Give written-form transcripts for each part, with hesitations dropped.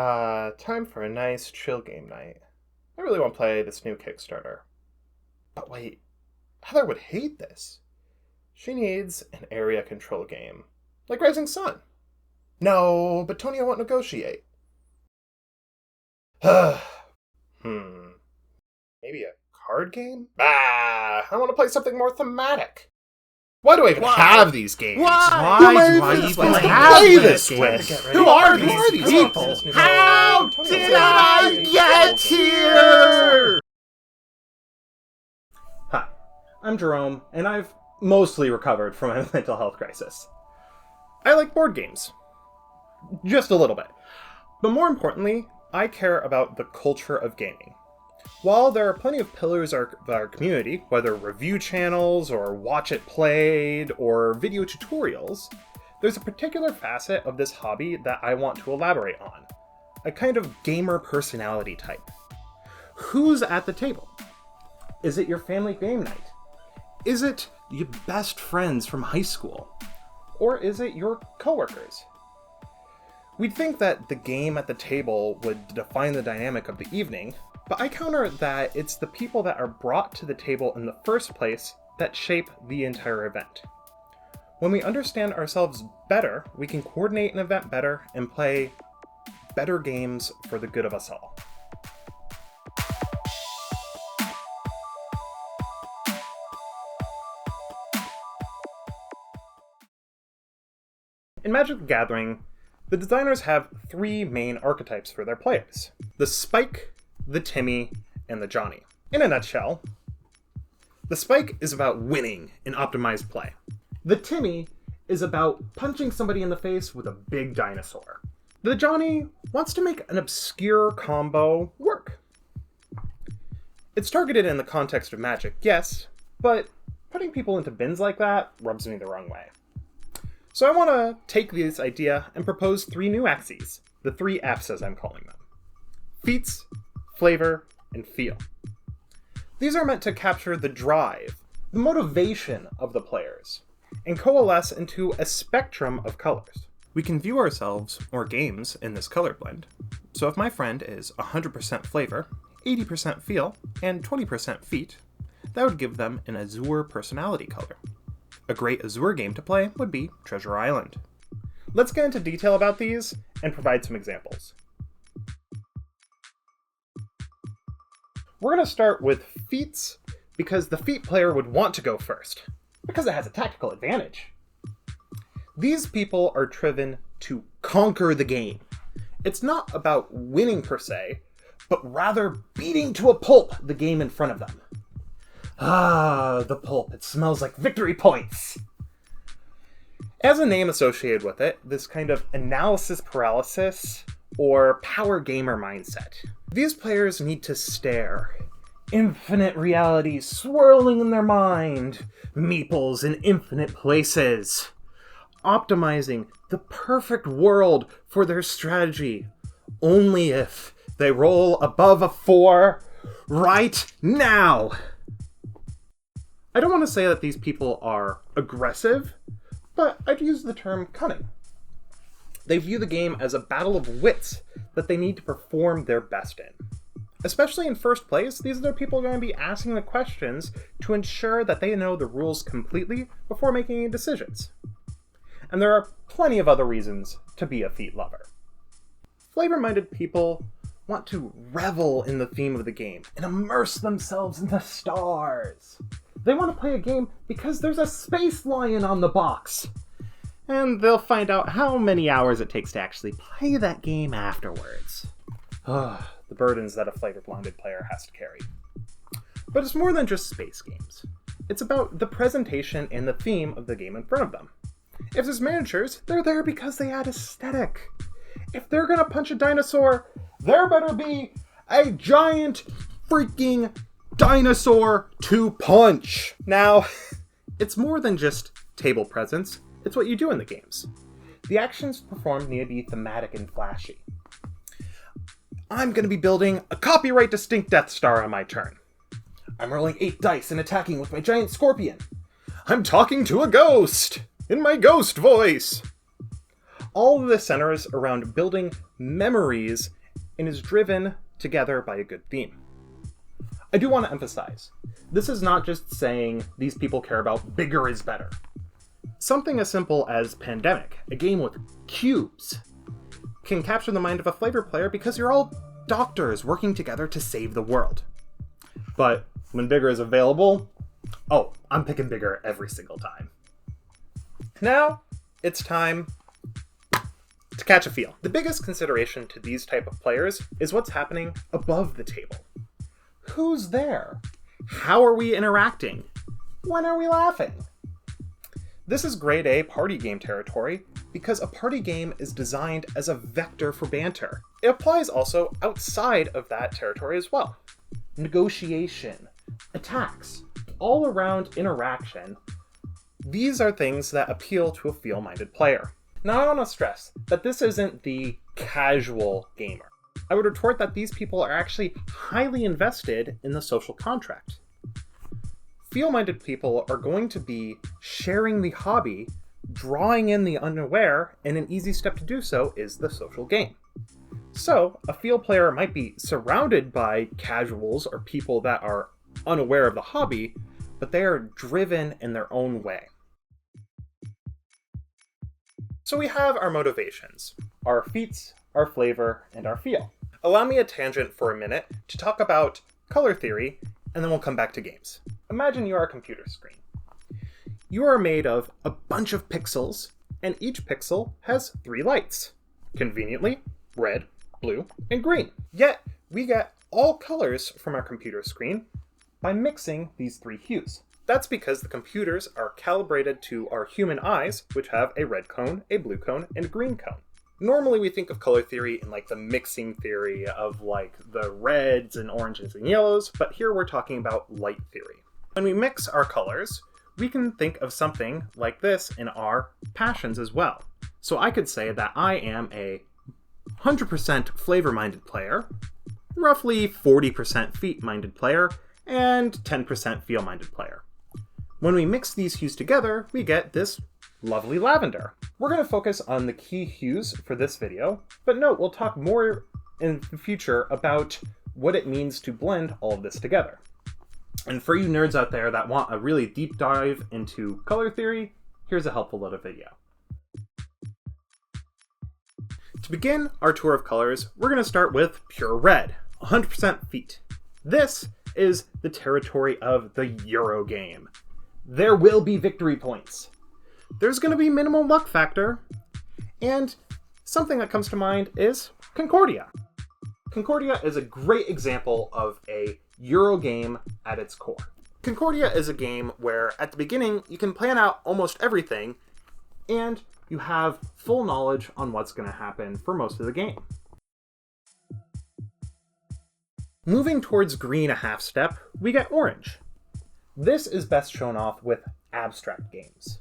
Time for a nice chill game night. I really want to play this new Kickstarter. But wait, Heather would hate this. She needs an area control game, like Rising Sun. No, but Tonio won't negotiate. Maybe a card game? I want to play something more thematic. Why do I even have these games? Why do I even play this with? Who are these people? How did I get here? Hi, I'm Jerome, and I've mostly recovered from my mental health crisis. I like board games. Just a little bit. But more importantly, I care about the culture of gaming. While there are plenty of pillars of our community, whether review channels, or watch it played, or video tutorials, there's a particular facet of this hobby that I want to elaborate on. A kind of gamer personality type. Who's at the table? Is it your family game night? Is it your best friends from high school? Or is it your coworkers? We'd think that the game at the table would define the dynamic of the evening, but I counter that it's the people that are brought to the table in the first place that shape the entire event. When we understand ourselves better, we can coordinate an event better and play better games for the good of us all. In Magic the Gathering, the designers have three main archetypes for their players: the Spike, the Timmy, and the Johnny. In a nutshell, the Spike is about winning in optimized play. The Timmy is about punching somebody in the face with a big dinosaur. The Johnny wants to make an obscure combo work. It's targeted in the context of Magic, yes, but putting people into bins like that rubs me the wrong way. So I want to take this idea and propose three new axes, the three F's as I'm calling them: feats, flavor, and feel. These are meant to capture the drive, the motivation of the players, and coalesce into a spectrum of colors. We can view ourselves, or games, in this color blend. So if my friend is 100% flavor, 80% feel, and 20% feat, that would give them an azure personality color. A great azure game to play would be Treasure Island. Let's get into detail about these and provide some examples. We're going to start with feats, because the feat player would want to go first, because it has a tactical advantage. These people are driven to conquer the game. It's not about winning per se, but rather beating to a pulp the game in front of them. Ah, the pulp. It smells like victory points. As a name associated with it, this kind of analysis paralysis or power gamer mindset. These players need to stare. Infinite realities swirling in their mind. Meeples in infinite places. Optimizing the perfect world for their strategy. Only if they roll above a 4 right now. I don't want to say that these people are aggressive, but I'd use the term cunning. They view the game as a battle of wits that they need to perform their best in. Especially in first place, these are the people going to be asking the questions to ensure that they know the rules completely before making any decisions. And there are plenty of other reasons to be a feat lover. Flavor-minded people want to revel in the theme of the game and immerse themselves in the stars. They want to play a game because there's a space lion on the box. And they'll find out how many hours it takes to actually play that game afterwards. The burdens that a flavor-blinded player has to carry. But it's more than just space games. It's about the presentation and the theme of the game in front of them. If there's miniatures, they're there because they add aesthetic. If they're gonna punch a dinosaur, there better be a giant freaking dinosaur to punch. Now, it's more than just table presence, it's what you do in the games. The actions performed need to be thematic and flashy. I'm going to be building a copyright distinct Death Star on my turn. I'm rolling 8 dice and attacking with my giant scorpion. I'm talking to a ghost in my ghost voice. All of this centers around building memories, and is driven together by a good theme. I do want to emphasize, this is not just saying these people care about bigger is better. Something as simple as Pandemic, a game with cubes, can capture the mind of a flavor player because you're all doctors working together to save the world. But when bigger is available, oh, I'm picking bigger every single time. Now, it's time to catch a feel. The biggest consideration to these type of players is what's happening above the table. Who's there? How are we interacting? When are we laughing? This is grade A party game territory because a party game is designed as a vector for banter. It applies also outside of that territory as well. Negotiation, attacks, all around interaction. These are things that appeal to a feel-minded player. Now I want to stress that this isn't the casual gamer. I would retort that these people are actually highly invested in the social contract. Feel-minded people are going to be sharing the hobby, drawing in the unaware, and an easy step to do so is the social game. So, a feel player might be surrounded by casuals or people that are unaware of the hobby, but they are driven in their own way. So we have our motivations, our feats, our flavor, and our feel. Allow me a tangent for a minute to talk about color theory, and then we'll come back to games. Imagine you are a computer screen. You are made of a bunch of pixels, and each pixel has 3 lights. Conveniently, red, blue, and green. Yet, we get all colors from our computer screen by mixing these 3 hues. That's because the computers are calibrated to our human eyes, which have a red cone, a blue cone, and a green cone. Normally we think of color theory in like the mixing theory of like the reds and oranges and yellows, but here we're talking about light theory. When we mix our colors, we can think of something like this in our passions as well. So I could say that I am a 100% flavor-minded player, roughly 40% feet-minded player, and 10% feel-minded player. When we mix these hues together, we get this lovely lavender. We're going to focus on the key hues for this video, but note we'll talk more in the future about what it means to blend all of this together. And for you nerds out there that want a really deep dive into color theory, here's a helpful little video. To begin our tour of colors, we're going to start with pure red, 100% feet. This is the territory of the Euro game. There will be victory points. There's going to be minimal luck factor, and something that comes to mind is Concordia. Concordia is a great example of a Euro game at its core. Concordia is a game where at the beginning you can plan out almost everything, and you have full knowledge on what's going to happen for most of the game. Moving towards green a half step, we get orange. This is best shown off with abstract games.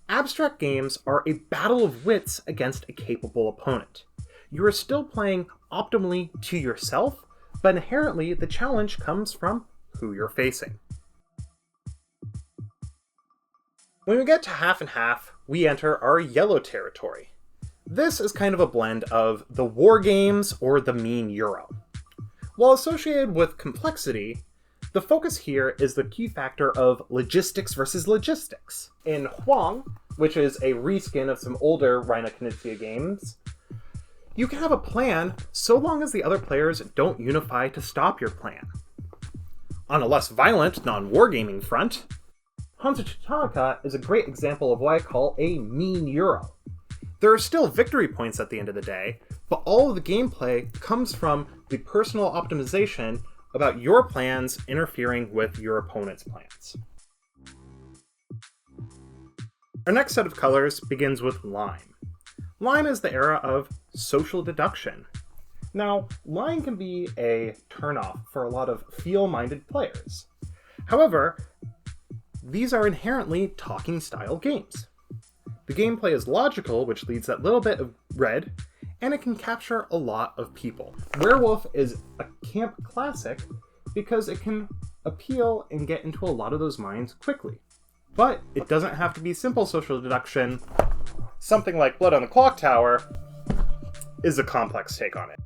Abstract games are a battle of wits against a capable opponent. You are still playing optimally to yourself, but inherently the challenge comes from who you're facing. When we get to half and half, we enter our yellow territory. This is kind of a blend of the war games or the mean Euro. While associated with complexity, the focus here is the key factor of logistics versus logistics. In Huang, which is a reskin of some older Reina Knizia games, you can have a plan so long as the other players don't unify to stop your plan. On a less violent, non-wargaming front, Hansa Teutonica is a great example of what I call a mean Euro. There are still victory points at the end of the day, but all of the gameplay comes from the personal optimization about your plans interfering with your opponent's plans. Our next set of colors begins with lime. Lime is the era of social deduction. Now, lime can be a turnoff for a lot of feel-minded players. However, these are inherently talking style games. The gameplay is logical, which leads that little bit of red, and it can capture a lot of people. Werewolf is a camp classic because it can appeal and get into a lot of those minds quickly. But it doesn't have to be simple social deduction. Something like Blood on the Clock Tower is a complex take on it.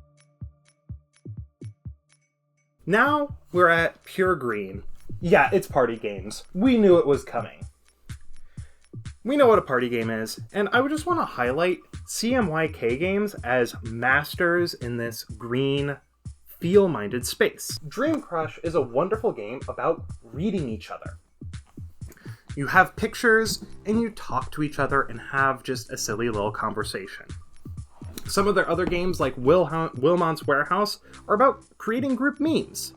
Now we're at pure green. Yeah, it's party games. We knew it was coming. We know what a party game is, and I would just want to highlight CMYK games as masters in this green, feel-minded space. Dream Crush is a wonderful game about reading each other. You have pictures, and you talk to each other and have just a silly little conversation. Some of their other games, like Wilmont's Warehouse, are about creating group memes.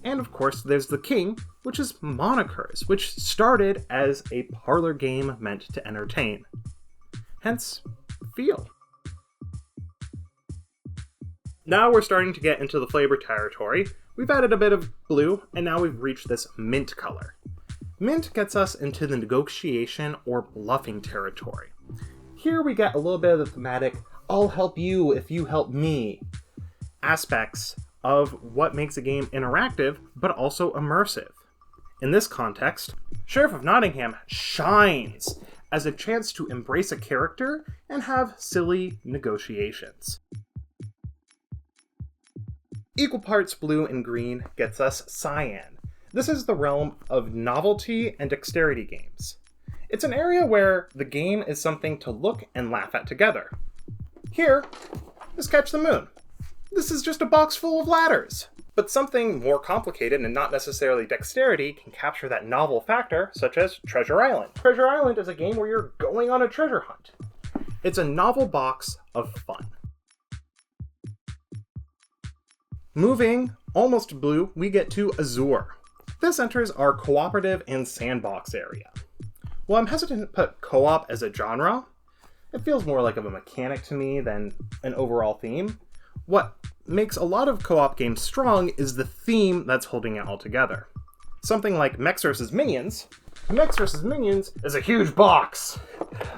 And of course, there's The King, which is Monikers, which started as a parlor game meant to entertain. Hence, feel. Now we're starting to get into the flavor territory. We've added a bit of blue, and now we've reached this mint color. Mint gets us into the negotiation or bluffing territory. Here we get a little bit of the thematic, I'll help you if you help me aspects of what makes a game interactive, but also immersive. In this context, Sheriff of Nottingham shines as a chance to embrace a character and have silly negotiations. Equal parts blue and green gets us Cyan. This is the realm of novelty and dexterity games. It's an area where the game is something to look and laugh at together. Here is Catch the Moon. This is just a box full of ladders. But something more complicated and not necessarily dexterity can capture that novel factor, such as Treasure Island. Treasure Island is a game where you're going on a treasure hunt. It's a novel box of fun. Moving almost to blue, we get to Azure. This enters our cooperative and sandbox area. While I'm hesitant to put co-op as a genre, it feels more like of a mechanic to me than an overall theme. What makes a lot of co-op games strong is the theme that's holding it all together. Something like Mechs vs. Minions. Mechs vs. Minions is a huge box,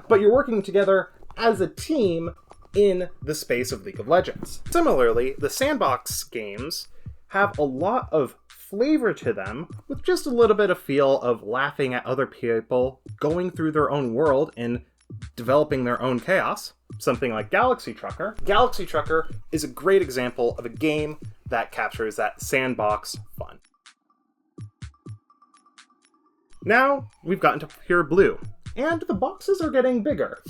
but you're working together as a team in the space of League of Legends. Similarly, the sandbox games have a lot of flavor to them, with just a little bit of feel of laughing at other people, going through their own world, and developing their own chaos. Something like Galaxy Trucker. Galaxy Trucker is a great example of a game that captures that sandbox fun. Now, we've gotten to Pure Blue, and the boxes are getting bigger.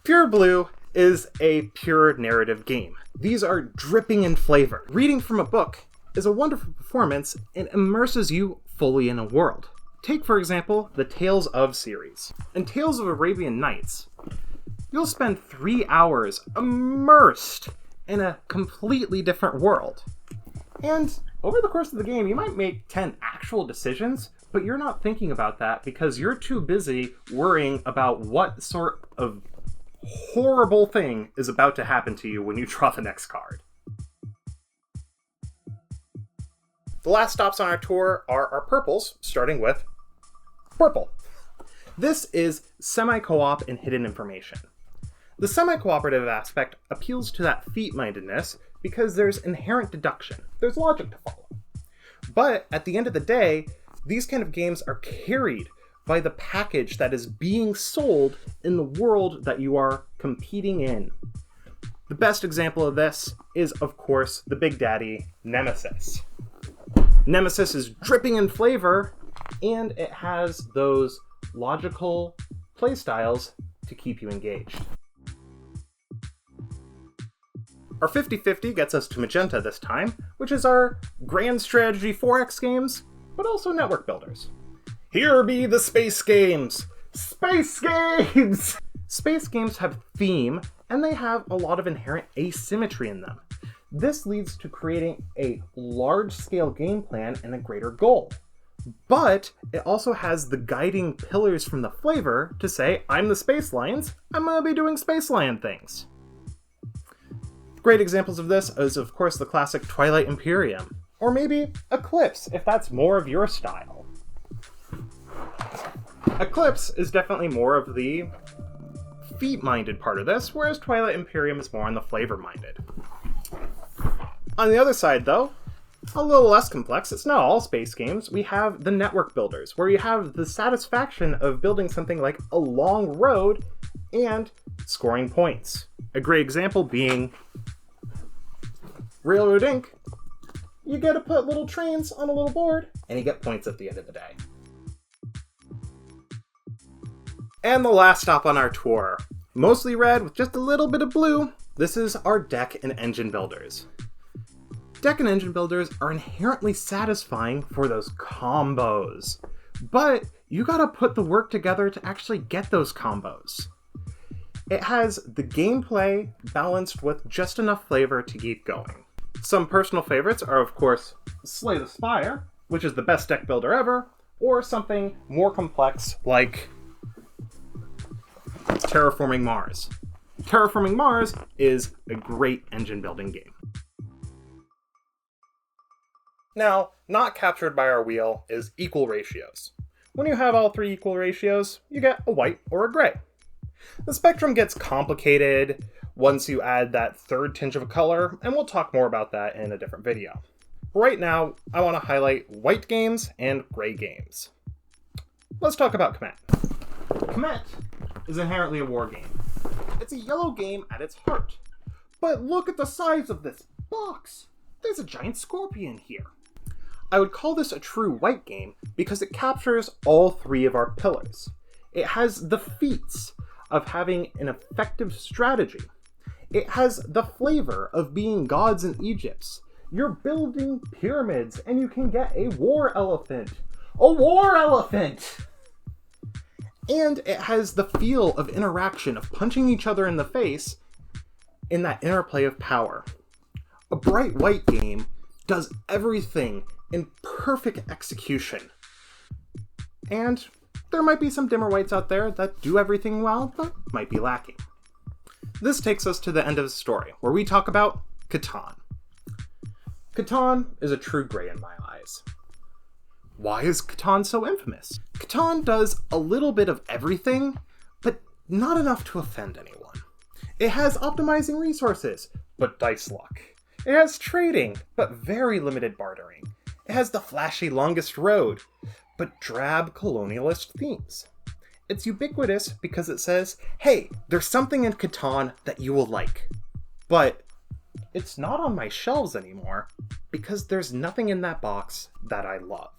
Pure Blue is a pure narrative game. These are dripping in flavor. Reading from a book is a wonderful performance and immerses you fully in a world. Take, for example, the Tales of series. In Tales of Arabian Nights, you'll spend 3 hours immersed in a completely different world. And over the course of the game, you might make 10 actual decisions, but you're not thinking about that because you're too busy worrying about what sort of horrible thing is about to happen to you when you draw the next card. The last stops on our tour are our purples, starting with Purple. This is semi-co-op and hidden information. The semi-cooperative aspect appeals to that feat-mindedness because there's inherent deduction. There's logic to follow. But at the end of the day, these kind of games are carried by the package that is being sold in the world that you are competing in. The best example of this is, of course, the Big Daddy, Nemesis. Nemesis is dripping in flavor, and it has those logical playstyles to keep you engaged. Our 50-50 gets us to Magenta this time, which is our grand strategy 4X games, but also network builders. Here be the space games! Space games! Space games have theme, and they have a lot of inherent asymmetry in them. This leads to creating a large-scale game plan and a greater goal. But it also has the guiding pillars from the flavor to say, I'm the Space Lions, I'm gonna be doing Space Lion things. Great examples of this is, of course, the classic Twilight Imperium, or maybe Eclipse, if that's more of your style. Eclipse is definitely more of the feat-minded part of this, whereas Twilight Imperium is more on the flavor-minded. On the other side, though, a little less complex, it's not all space games, we have the network builders, where you have the satisfaction of building something like a long road and scoring points. A great example being Railroad Ink. You get to put little trains on a little board, and you get points at the end of the day. And the last stop on our tour, mostly red with just a little bit of blue, this is our deck and engine builders. Deck and engine builders are inherently satisfying for those combos, but you gotta put the work together to actually get those combos. It has the gameplay balanced with just enough flavor to keep going. Some personal favorites are, of course, Slay the Spire, which is the best deck builder ever, or something more complex like Terraforming Mars. Terraforming Mars is a great engine building game. Now, not captured by our wheel is equal ratios. When you have all three equal ratios, you get a white or a gray. The spectrum gets complicated once you add that third tinge of color, and we'll talk more about that in a different video. Right now, I want to highlight white games and gray games. Let's talk about Comet. Comet is inherently a war game. It's a yellow game at its heart. But look at the size of this box! There's a giant scorpion here. I would call this a true white game because it captures all three of our pillars. It has the feats of having an effective strategy. It has the flavor of being gods in Egypt. You're building pyramids and you can get a war elephant. A war elephant! And it has the feel of interaction, of punching each other in the face in that interplay of power. A bright white game does everything in perfect execution. And there might be some dimmer whites out there that do everything well, but might be lacking. This takes us to the end of the story, where we talk about Catan. Catan is a true gray in my eyes. Why is Catan so infamous? Catan does a little bit of everything, but not enough to offend anyone. It has optimizing resources, but dice luck. It has trading, but very limited bartering. It has the flashy longest road, but drab colonialist themes. It's ubiquitous because it says, hey, there's something in Catan that you will like. But it's not on my shelves anymore because there's nothing in that box that I love.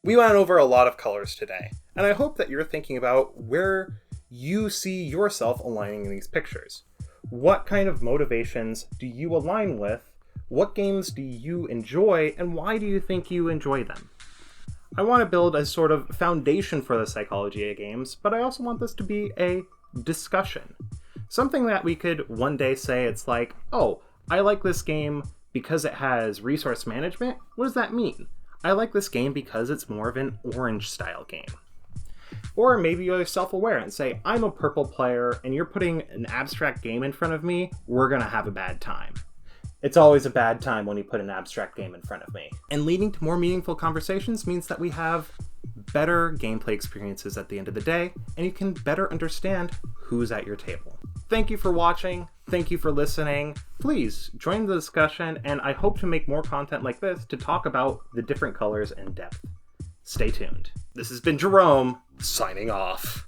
We went over a lot of colors today, and I hope that you're thinking about where you see yourself aligning in these pictures. What kind of motivations do you align with? What games do you enjoy, and why do you think you enjoy them? I want to build a sort of foundation for the psychology of games, but I also want this to be a discussion. Something that we could one day say it's like, oh, I like this game because it has resource management. What does that mean? I like this game because it's more of an orange style game. Or maybe you're self-aware and say, I'm a purple player and you're putting an abstract game in front of me, we're gonna have a bad time. It's always a bad time when you put an abstract game in front of me. And leading to more meaningful conversations means that we have better gameplay experiences at the end of the day, and you can better understand who's at your table. Thank you for watching. Thank you for listening. Please join the discussion, and I hope to make more content like this to talk about the different colors in depth. Stay tuned. This has been Jerome, signing off.